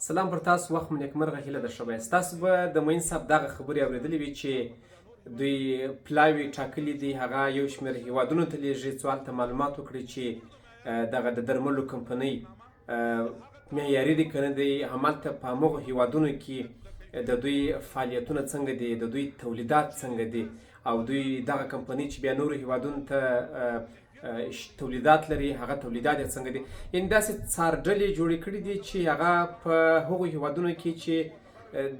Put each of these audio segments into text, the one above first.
سلام پر تاسو وخت مو نیکمرغه هیله درشه وایست. تاسو به د معین صاحب دغه خبرې اورېدلې وي چې دوی پلاوي ټاکلي دي، هغه یو شمېر هیوادونو ته لیږي څو هلته معلومات وکړي چې دغه د درملو کمپنۍ معیاري دي که نه دی، همالته په همغو هیوادونو کې د دوی فعالیتونه څنګه دي، د دوی تولیدات څنګه دي، او دوی دغه کمپنۍ چې بیا نورو هیوادونو ته تولیدات لري هغه تولیدات یې څنګه دي. یعنې داسې څارډلې جوړې کړي دي چې هغه په هغو هیوادونو کې چې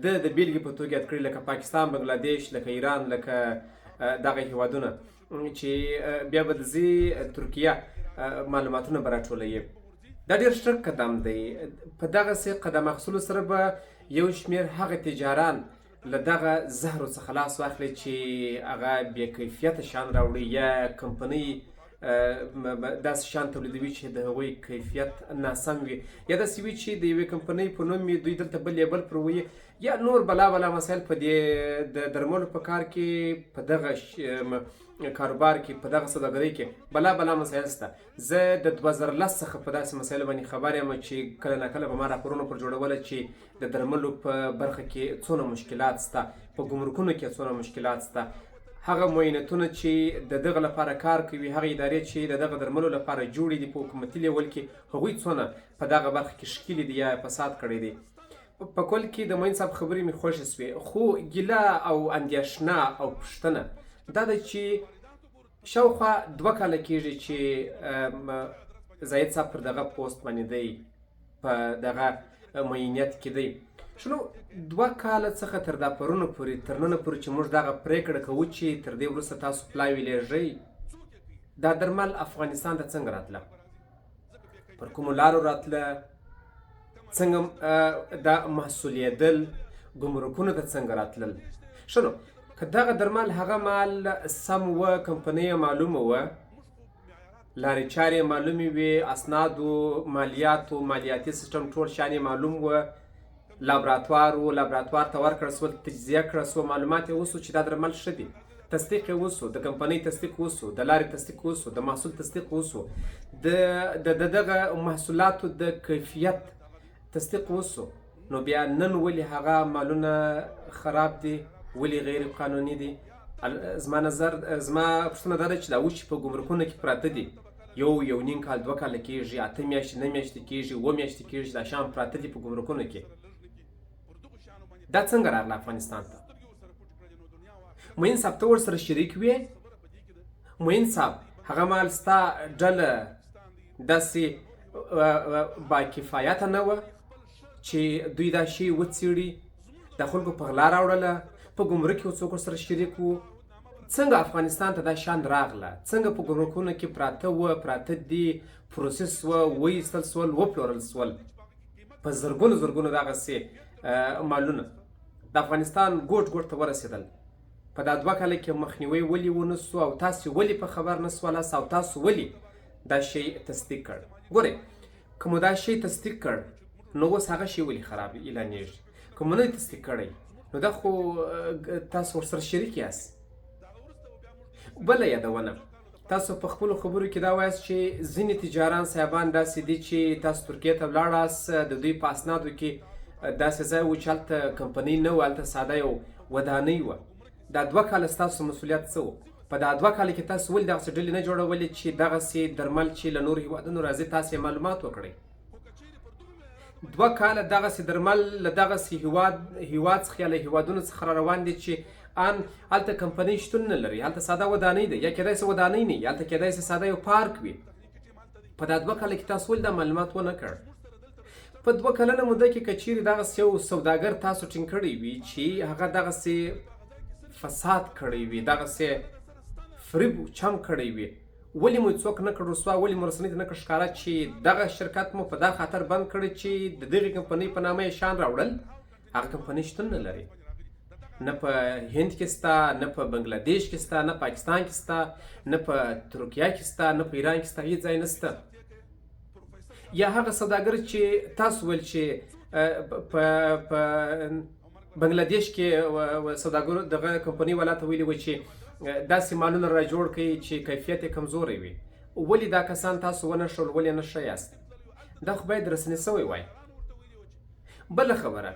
د بېلګې په توګه یاد کړي، لکه پاکستان، بنګلادیش، لکه ایران، لکه دغه هیوادونه چې بیا به ځي ترکیه معلوماتونه به راټولوي. دا ډېر ښه قدم دی. په دغسې قدم اخیستلو سره به یو شمېر هغه تجاران له دغه زهرو څخه لاس واخلي چې هغه بې کیفیته شیان راوړي یا کمپنۍ داسې شیان تولیدوي چې د هغوی کیفیت ناسم وي، یا داسې وي چې د یوې کمپنۍ په نوم یې دوی دلته بل لیبل پر ووایي، یا نور بلا مسایل په دې د درملو په کار کې، په دغه کاروبار کې، په دغه سوداګرۍ کې بلا مسایل شته. زه د 2010 څخه په داسې مسایلو باندې خبر یم چې کله ناکله به ما راپورونه پر جوړوله چې د درملو په برخه کې څونه مشکلات شته، په ګمرکونو کې څونه مشکلات شته. هغه معاینتونه چې د دغه لپاره کار کوي، هغه ادارې چې د دغه درملو لپاره جوړې دي په حکومتي لیول کې، هغوی څونه په دغه برخه کې ښکیلي دي یا فساد کړی دی. په کل کې د معین صاحب خبرې مې خوښې شوې، خو ګیله او اندېښنه او پوښتنه دا ده چې شاوخوا 2 کاله کېږي چې زاهد صاحب پر دغه پوسټ باندې دی، په دغه معینیت کې دی. شنو 2 کاله څخه تر دا پرونه پورې، تر ننه پورې چې موږ دغه پرېکړه کوو چې تر دې وروسته تاسو پلاوي لیږئ، دا درمل افغانستان ته څنګه راتله، پر کومو لارو راتله، څنګه دا محصولېدل، ګمرکونو ته څنګه راتلل. ښه نو که دغه درمل هغه مال سم وه، کمپنۍ یې معلومه وه، لارې چارې یې معلومې وې، اسنادو، مالیاتو، مالیاتي سیسټم ټول شیان یې معلوم وه، لابراتوار ته ورکړل سول، تجزیه کړه سوه، معلومات یې وسو چې دا درمل ښه دي، تصدیق یې وسو، د کمپنۍ تصدیق وسو، د لارې تصدیق وسو، د محصول تصدیق وسو، د دغه محصولاتو د کیفیت تصدیق وسو. نو بیا نن ولې هغه مالونه خراب دي، ولې غیر قانوني دي؟ زما پوښتنه دا ده چې دا اوس چې په ګمرکونو کې پراته دي، یو نیم کال، 2 کاله کېږي، 8 میاشتې، 9 میاشتې کېږي، 7 میاشتې کېږي، دا شیان پراته دي په ګمرکونو کې، دا څنګه راغله افغانستان ته؟ معین صاحب ته ورسره شریک وې؟ معین صاحب هغه مال ستا ډله داسې باکفایته نه وه چې دوی دا شی وڅېړي، د خلکو په غلا راوړله، په ګمرک کې څوک ورسره شریک وو؟ څنګه افغانستان ته دا شیان راغله؟ څنګه په ګمرکونو کې پراته وه، پراته دي، پروسس وه، وایستل سول، وپلورل سول، په زرګونو دغسې مالونه د افغانستان ګوټ ته ورسېدل. په دا 2 کاله کې مخنیوی ولې ونه سو، او تاسو ولې په خبر نه سوالاست، او تاسو ولې دا شی تصدیق کړ؟ ګورئ، که مو دا شی تصدیق کړ نو اوس هغه شی ولې خراب اعلانېږي؟ که مو نه تصدیق کړی نو دا خو تاسو ورسره شریک یاست. بله یادونه، تاسو په خپلو خبرو کې دا وایاست چې ځینې تجاران صاحبان داسې دي چې تاسو ترکیې ته ولاړاست، د دوی په اسنادو کې داسې ځای و چې هلته کمپنۍ نه وه، هلته ساده یو ودانۍ وه. دا 2 کاله ستاسو مسؤلیت څه و؟ په دا 2 کاله کې تاسو ولې دغسې ډلې نه جوړولې چې دغسې درمل چې له نورو هیوادونو راځي تاسو یې معلومات وکړئ؟ 2 کاله دغسې درمل له دغسې هیواد څخه یا له هیوادونو څخه را روان دي چې هلته کمپنۍ شتون نه لري، هلته ساده ودانۍ ده، یا کېدای سي ودانۍ نه وي، هلته کېدای سي ساده یو پارک وي. په دا 2 کاله کې تاسو ولې دا معلومات ونه کړ؟ په 2 کلنه موده کې که چیرې دغسې یو سوداګر تاسو ټینګ کړی وي چې هغه دغسې فساد کړی وي، دغسې فریب چم کړی وي، ولې مو څوک نه کړ رسوا، ولې مو رسنۍ ته نه کړ ښکاره چې دغه شرکت مو په دا خاطر بند کړی چې د دغې کمپنۍ په نامه یې شیان راوړل، هغه کمپنۍ شتون نه لري، نه په هند کې شته، نه په بنګلادیش کې شته، نه پاکستان کې شته، نه په ترکیه کې شته، نه په ایران کې شته، هېڅ ځای نشته. یا هغه سوداګر چې تاسو ویل چې په بنګلادیش کې سوداګرو دغه کمپنۍ والا ته ویلي وه چې داسې مالونه را جوړ کړئ چې کیفیت یې کمزوری وي، ولې دا کسان تاسو ونه شول، ولې نه ښه یاست؟ دا خو باید رسنې سوی وای. بله خبره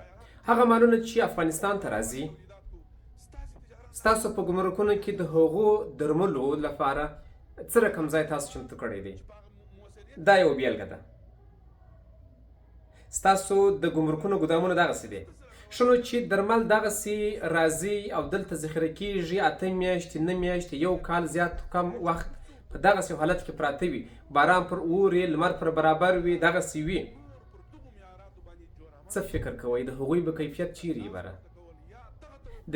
هغه مالونه چې افغانستان ته راځي ستاسو په ګمرکونو کې د هغو درملو لپاره څه رقم ځای تاسو چمتو کړی دی دا یو بیلګه ده ستاسو د ګمرکونو ګدامونه دغسې دي ښه نو چې درمل دغسې راځي او دلته ذخیره کیږي 8 میاشتې 9 میاشتې یو کال زیات کم وخت په دغسې حالت کې پراته وي باران پر اوري لمر پر برابر وي دغسې وي څه فکر کوئ د هغوی به کیفیت چیرې بره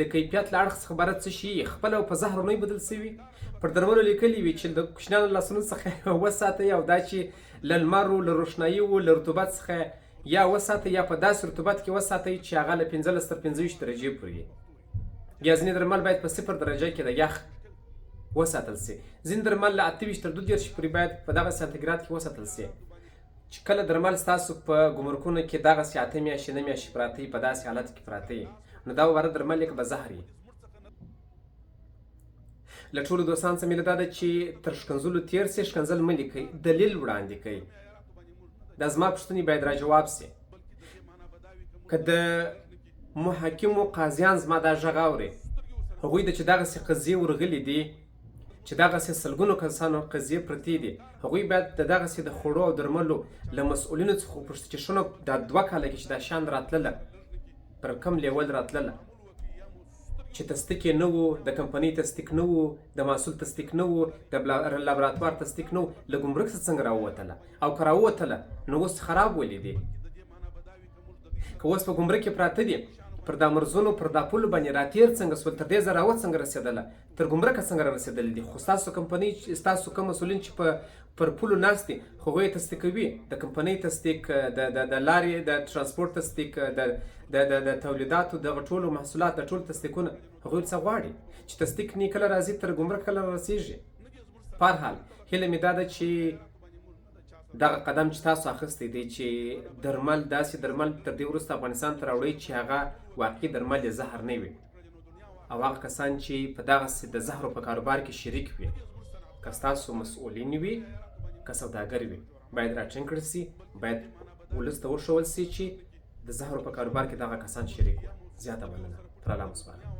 د کیفیت له اړخ څخه بره څه شي خپل او په زهرو نه بدل سوي پر درملو لیکلي وي چې د کوچنیانو لاسونو څخه وساتئ او دا چې له لمرو له روښنایي له رطوبت څخه یا وساتئ یا په داسې رطوبت کې وساتئ چې هغه له 15 تر 25 درجې پورې یا ځینې درمل باید په 0 درجه کې د یخ وساتل سي ځینې درمل له 28 تر 32 پورې باید په دغه سانتیګراد کې وساتل سي چې کله درمل ستاسو په ګمرکونو کې دغسې 8 میاشتې 9 میاشتې پراته وي په داسې حالت کې پراته وي نو دا واره درمل یې که به زهر وي له ټولو دوستانو څخه مې دا ده چې تر ښکنځلو تېر سي ښکنځل مه لیکئ دلیل وړاندې کوئ دا زما پوښتنې باید را جواب سي که د محاکمو قاضیان زما دا غږ اوري هغوی ته چې دغسې قضیې ورغلي دي چې دغسې سلګونو کسانو قضیې پرتې دي هغوی باید د دغسې د خوړو او درملو له مسؤلینو څخه وپوښتي چې شنو دا 2 کاله کې چې دا شیان راتلله پر کم لیول راتلله چې تصدیق یې نه و د کمپنۍ تصدیق نه و د محصول تصدیق نه و د لابراتوار تصدیق نه و له ګمرک څخه څنګه راووتله او که راووتله نو اوس خراب ولې دي که اوس په ګمرک کې پراته دي پر دا مرزونو پر دا پولو باندې راتېر څنګه سول تر دې ځراوت څنګه رسېدله تر ګمرکه څنګه رسېدلې دي خو ستاسو کمپنۍ ستاسو کوم مسؤلین چې پر پولو ناست دي هغوی یې تصدیقوي د کمپنۍ تصدیق د لارې د ترانسپورټ تصدیق د تولیداتو دغه ټولو محصولات د ټولو تصدیقونه هغوی څه غواړي چې تصدیق نه کله راځي تر ګمرک کله رسېږي په هر حال هیله مې دا ده چې دغه قدم چې تاسو اخیستی دی چې درمل داسې درمل تر دې وروسته افغانستان ته راوړئ چې هغه واقعي درمل یې زهر نه وي او هغه کسان چې په دغسې د زهرو په کاروبار کې شریک وي که ستاسو مسؤلین وي که سوداګر وي باید راټینګ کړل سي باید ولس ته وښول سي چې د زهرو په کاروبار کې دغه کسان شریک وي زیاته مننه پر الله مو سپارم